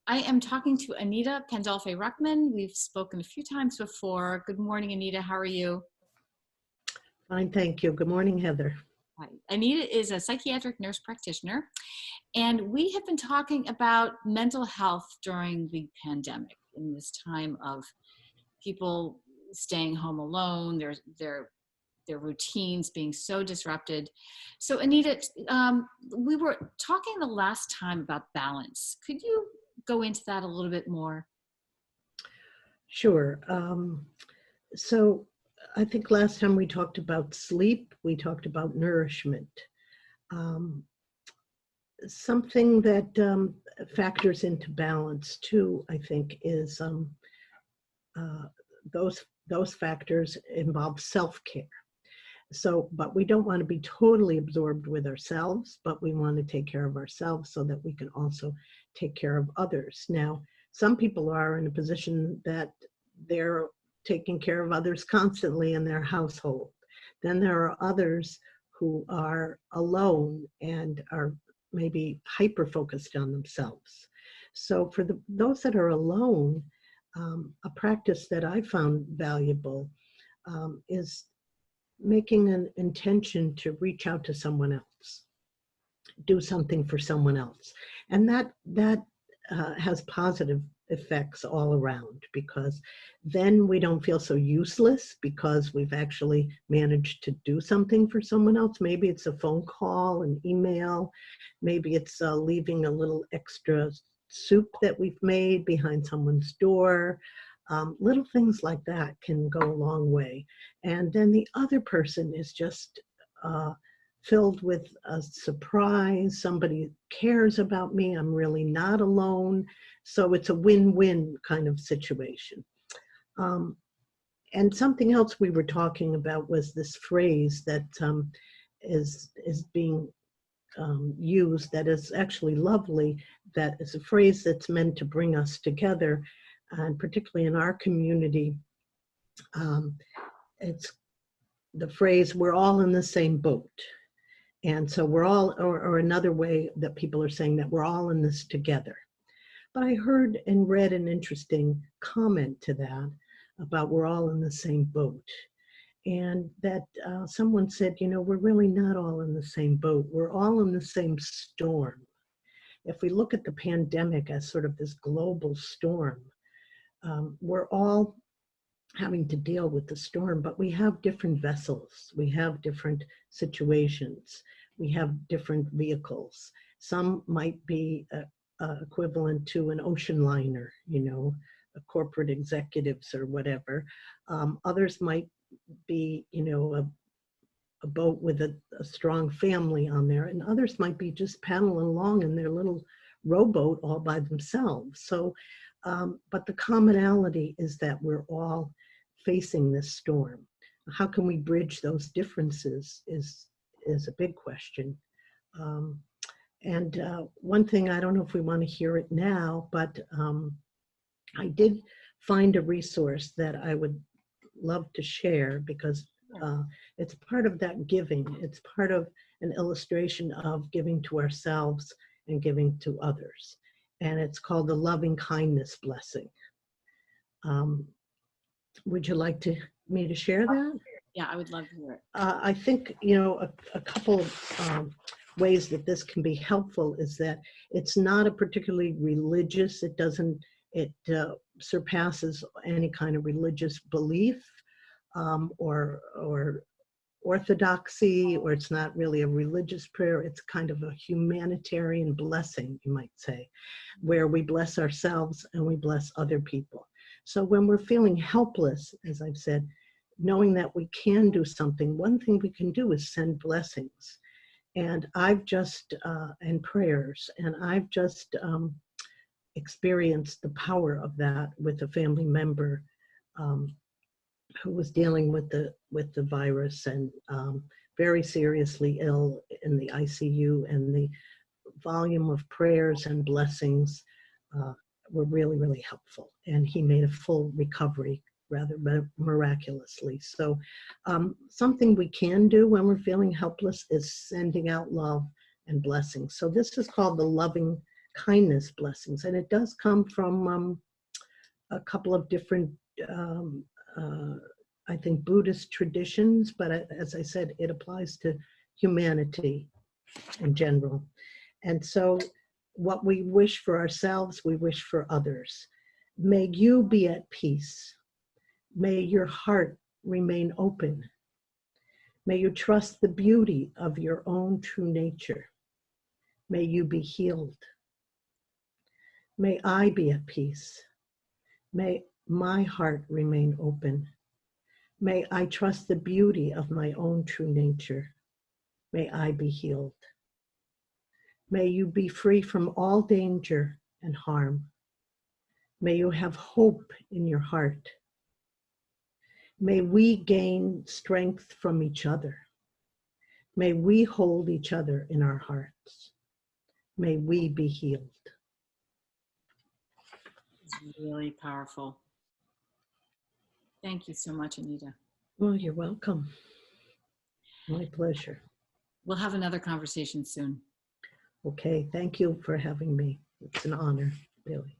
I am talking to Anita Pandolfe Ruchman. We've spoken a few times before. Good morning, Anita. How are you? Fine, thank you. Good morning, Heather. Hi. Anita is a psychiatric nurse practitioner, and we have been talking about mental health during the pandemic in this time of people staying home alone, their routines being so disrupted. So Anita, we were talking the last time about balance. Could you go into that a little bit more? Sure. So I think last time we talked about sleep, we talked about nourishment. Something that factors into balance too, I think, is those factors involve self-care. So, but we don't want to be totally absorbed with ourselves, but we want to take care of ourselves so that we can also take care of others. Now, some people are in a position that they're taking care of others constantly in their household. Then there are others who are alone and are maybe hyper-focused on themselves. So for those that are alone, a practice that I found valuable is making an intention to reach out to someone else, do something for someone else. And that has positive effects all around, because then we don't feel so useless because we've actually managed to do something for someone else. Maybe it's a phone call, an email, maybe it's leaving a little extra soup that we've made behind someone's door. Little things like that can go a long way. And then the other person is just filled with a surprise. Somebody cares about me. I'm really not alone. So it's a win-win kind of situation. And something else we were talking about was this phrase that is being used, that is actually lovely, that is a phrase that's meant to bring us together. And particularly in our community, it's the phrase, we're all in the same boat. And so we're all, or another way that people are saying that we're all in this together. But I heard and read an interesting comment to that about we're all in the same boat. And that someone said, you know, we're really not all in the same boat. We're all in the same storm. If we look at the pandemic as sort of this global storm, we're all having to deal with the storm, but we have different vessels. We have different situations. We have different vehicles. Some might be equivalent to an ocean liner, you know, a corporate executives or whatever. Others might be, you know, a boat with a strong family on there, and others might be just paddling along in their little rowboat all by themselves. So, but the commonality is that we're all facing this storm. How can we bridge those differences is a big question. And one thing, I don't know if we want to hear it now, but I did find a resource that I would love to share, because it's part of that giving. It's part of an illustration of giving to ourselves and giving to others. And it's called the Loving Kindness Blessing. Would you like me to share that? Yeah, I would love to hear it. I think, you know, a couple of ways that this can be helpful is that it's not a particularly religious, it surpasses any kind of religious belief or orthodoxy, or it's not really a religious prayer. It's kind of a humanitarian blessing, you might say, where we bless ourselves and we bless other people. So when we're feeling helpless, as I've said, knowing that we can do something, one thing we can do is send blessings. And I've just, and prayers, and I've just experienced the power of that with a family member who was dealing with the virus and very seriously ill in the ICU, and the volume of prayers and blessings were really, really helpful. And he made a full recovery rather miraculously. So something we can do when we're feeling helpless is sending out love and blessings. So this is called the Loving kindness blessings. And it does come from a couple of different, um, I think, Buddhist traditions, but as I said, it applies to humanity in general. And so what we wish for ourselves, we wish for others. May you be at peace. May your heart remain open. May you trust the beauty of your own true nature. May you be healed. May I be at peace. May my heart remain open. May I trust the beauty of my own true nature. May I be healed. May you be free from all danger and harm. May you have hope in your heart. May we gain strength from each other. May we hold each other in our hearts. May we be healed. It's really powerful. Thank you so much, Anita. Well, you're welcome. My pleasure. We'll have another conversation soon. Okay, thank you for having me. It's an honor, really.